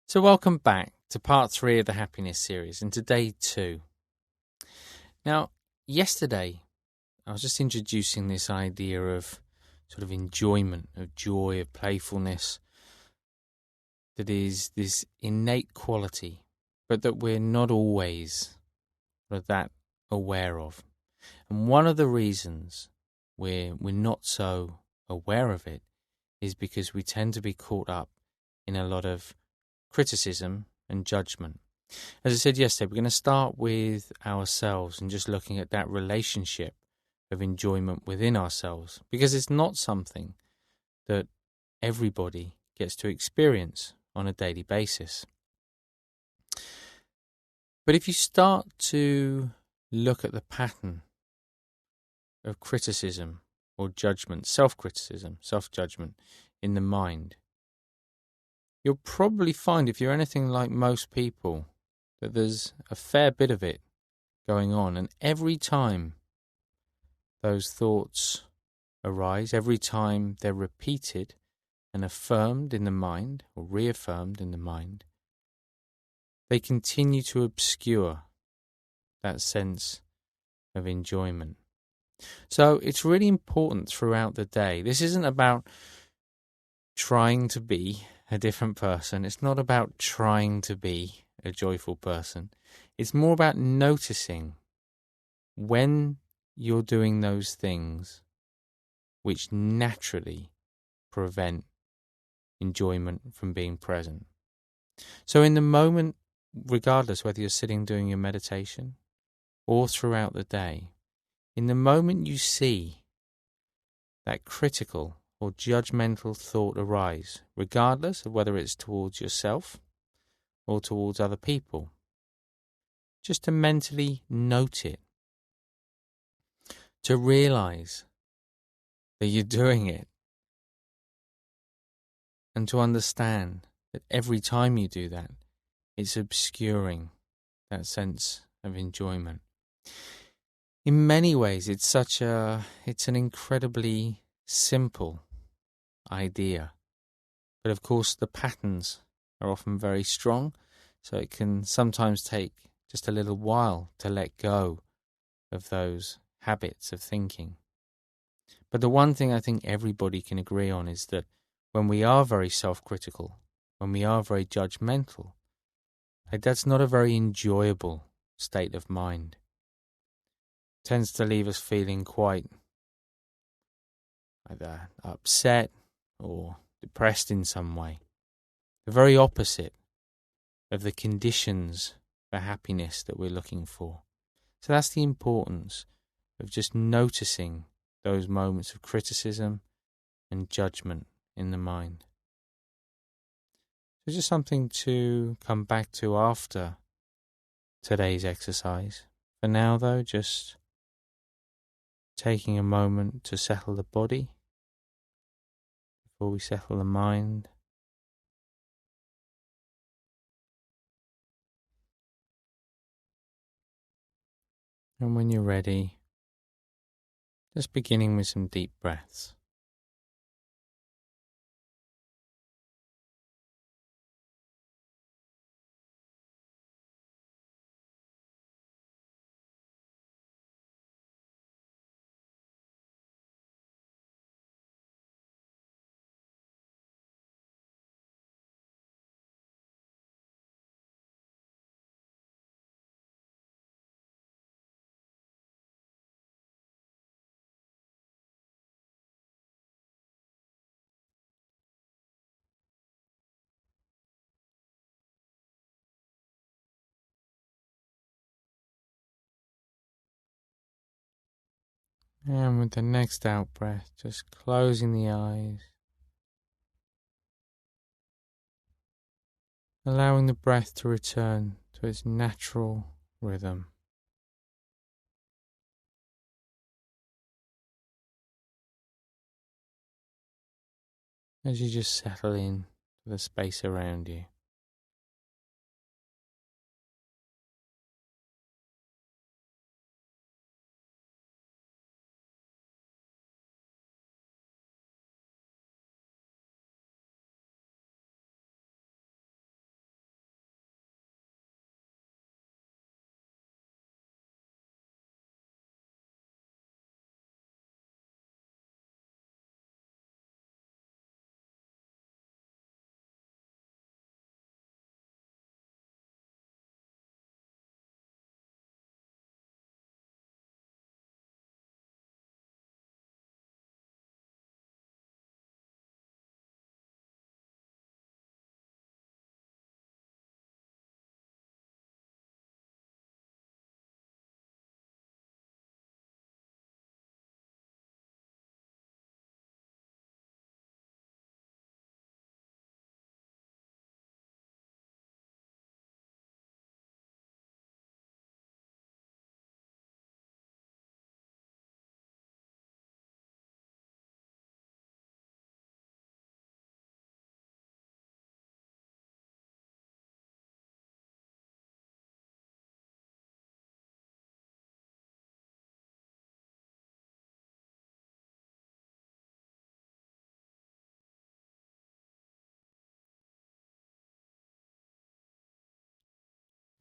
So welcome back to part 3 of the happiness series and to day 2. Now, yesterday I was just introducing this idea of sort of enjoyment, of joy, of playfulness that is this innate quality, but that we're not always that aware of. And one of the reasons we're not so aware of it is because we tend to be caught up in a lot of criticism and judgment. As I said yesterday, we're going to start with ourselves and just looking at that relationship of enjoyment within ourselves, because it's not something that everybody gets to experience on a daily basis. But if you start to look at the pattern of criticism or judgment, self-criticism, self-judgment in the mind, you'll probably find, if you're anything like most people, that there's a fair bit of it going on. And every time those thoughts arise, every time they're repeated and affirmed in the mind or reaffirmed in the mind, they continue to obscure that sense of enjoyment. So it's really important throughout the day. This isn't about trying to be a different person. It's not about trying to be a joyful person. It's more about noticing when you're doing those things which naturally prevent enjoyment from being present. So in the moment, regardless whether you're sitting doing your meditation or throughout the day, in the moment you see that critical or judgmental thought arise, regardless of whether it's towards yourself or towards other people, just to mentally note it, to realize that you're doing it, and to understand that every time you do that, it's obscuring that sense of enjoyment. In many ways, it's an incredibly simple idea. But of course, the patterns are often very strong, so it can sometimes take just a little while to let go of those habits of thinking. But the one thing I think everybody can agree on is that when we are very self-critical, when we are very judgmental, that's not a very enjoyable state of mind. It tends to leave us feeling quite either upset or depressed in some way. The very opposite of the conditions for happiness that we're looking for. So that's the importance of just noticing those moments of criticism and judgment in the mind. So just something to come back to after today's exercise. For now though, just taking a moment to settle the body before we settle the mind. And when you're ready, just beginning with some deep breaths. And with the next out breath, just closing the eyes, allowing the breath to return to its natural rhythm. As you just settle in to the space around you.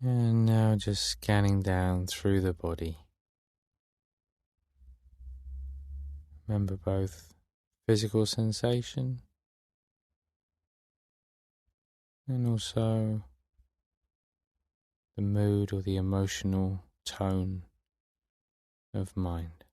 And now just scanning down through the body. Remember both physical sensation and also the mood or the emotional tone of mind.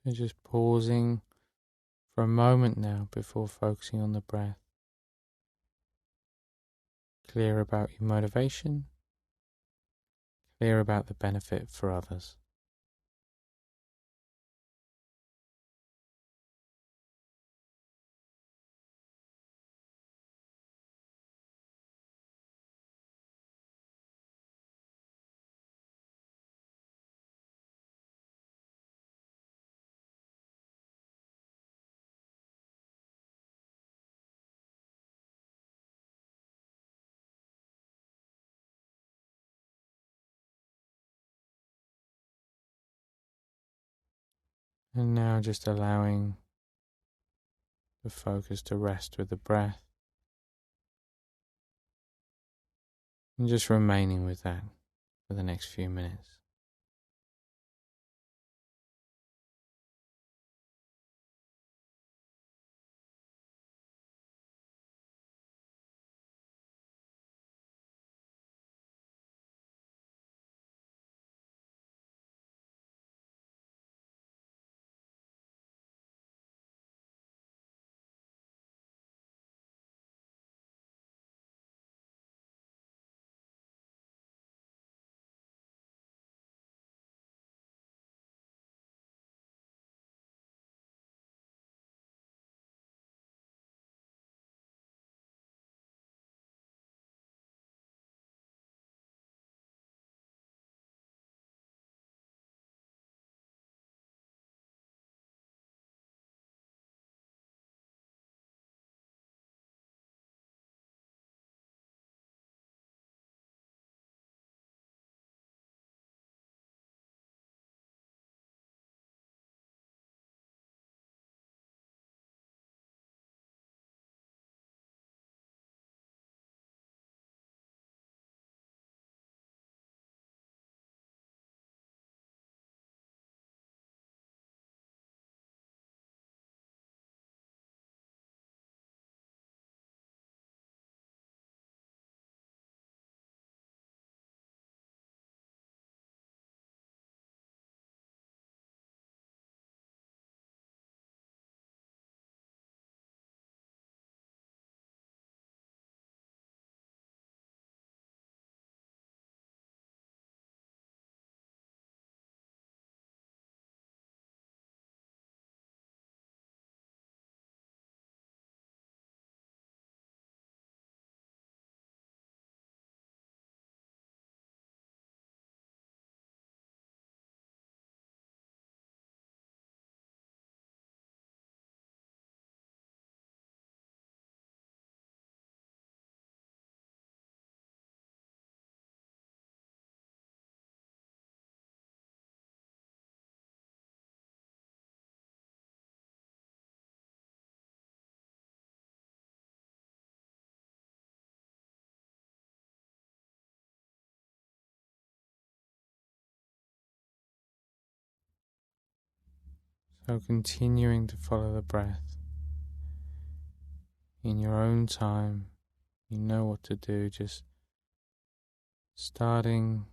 So just pausing for a moment now before focusing on the breath. Clear about your motivation, clear about the benefit for others. And now just allowing the focus to rest with the breath and just remaining with that for the next few minutes. So continuing to follow the breath in your own time, You know what to do, just starting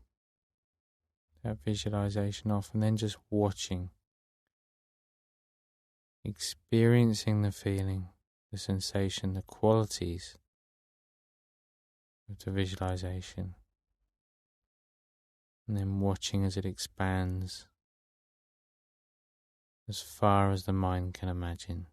that visualization off and then just watching, experiencing the feeling, the sensation, the qualities of the visualization, and then watching as it expands as far as the mind can imagine.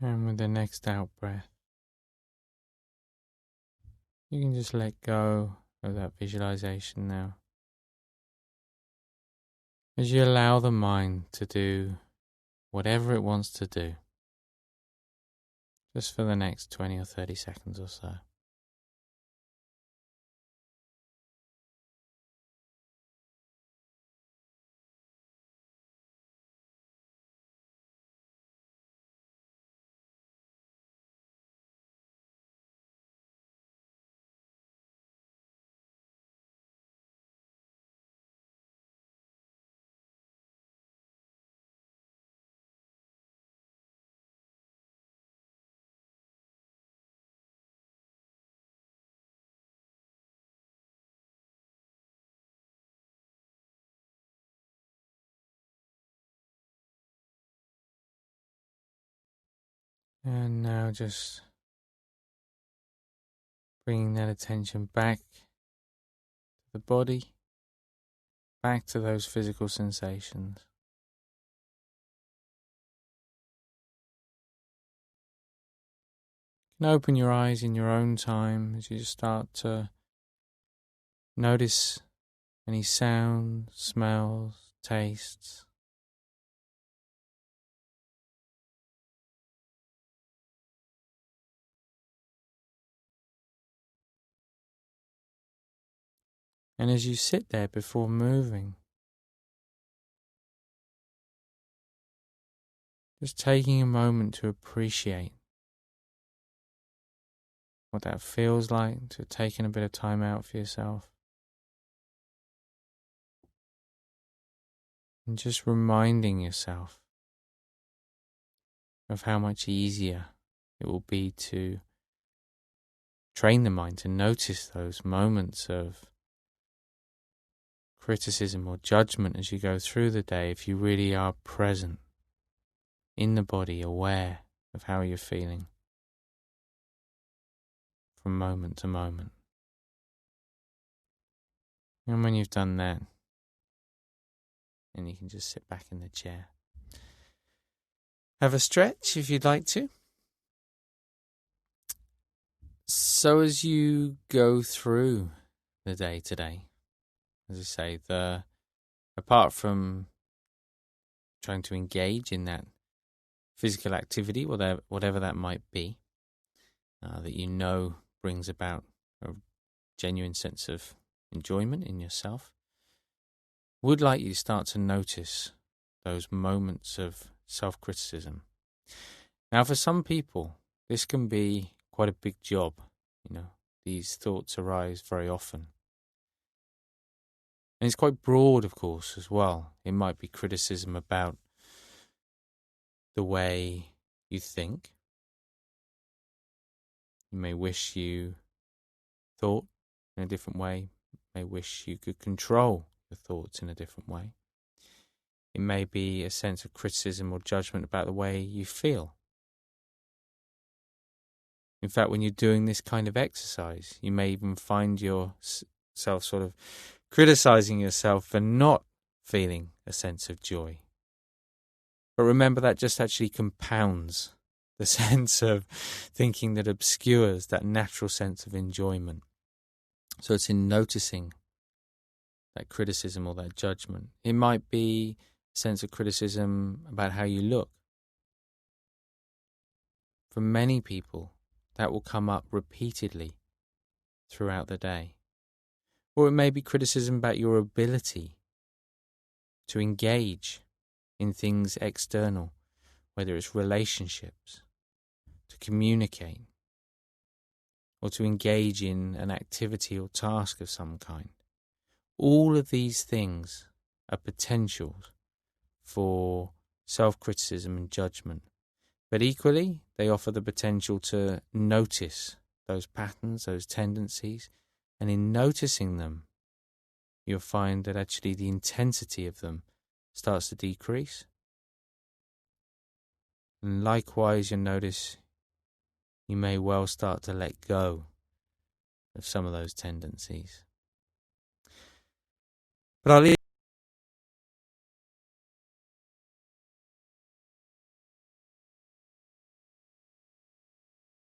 And with the next out breath, you can just let go of that visualization now. As you allow the mind to do whatever it wants to do, just for the next 20 or 30 seconds or so. And now just bringing that attention back to the body, back to those physical sensations. You can open your eyes in your own time as you start to notice any sounds, smells, tastes. And as you sit there before moving, just taking a moment to appreciate what that feels like, to taking a bit of time out for yourself. And just reminding yourself of how much easier it will be to train the mind to notice those moments of criticism or judgment as you go through the day if you really are present in the body, aware of how you're feeling from moment to moment. And when you've done that, then you can just sit back in the chair. Have a stretch if you'd like to. So as you go through the day today, as I say, apart from trying to engage in that physical activity, whatever that might be, that you know brings about a genuine sense of enjoyment in yourself, would like you to start to notice those moments of self-criticism. Now, for some people, this can be quite a big job. These thoughts arise very often. And it's quite broad, of course, as well. It might be criticism about the way you think. You may wish you thought in a different way. You may wish you could control your thoughts in a different way. It may be a sense of criticism or judgment about the way you feel. In fact, when you're doing this kind of exercise, you may even find yourself sort of criticizing yourself for not feeling a sense of joy. But remember, that just actually compounds the sense of thinking that obscures that natural sense of enjoyment. So it's in noticing that criticism or that judgment. It might be a sense of criticism about how you look. For many people, that will come up repeatedly throughout the day. Or it may be criticism about your ability to engage in things external, whether it's relationships, to communicate, or to engage in an activity or task of some kind. All of these things are potentials for self-criticism and judgment. But equally, they offer the potential to notice those patterns, those tendencies, and in noticing them, you'll find that actually the intensity of them starts to decrease. And likewise, you'll notice you may well start to let go of some of those tendencies. But I'll leave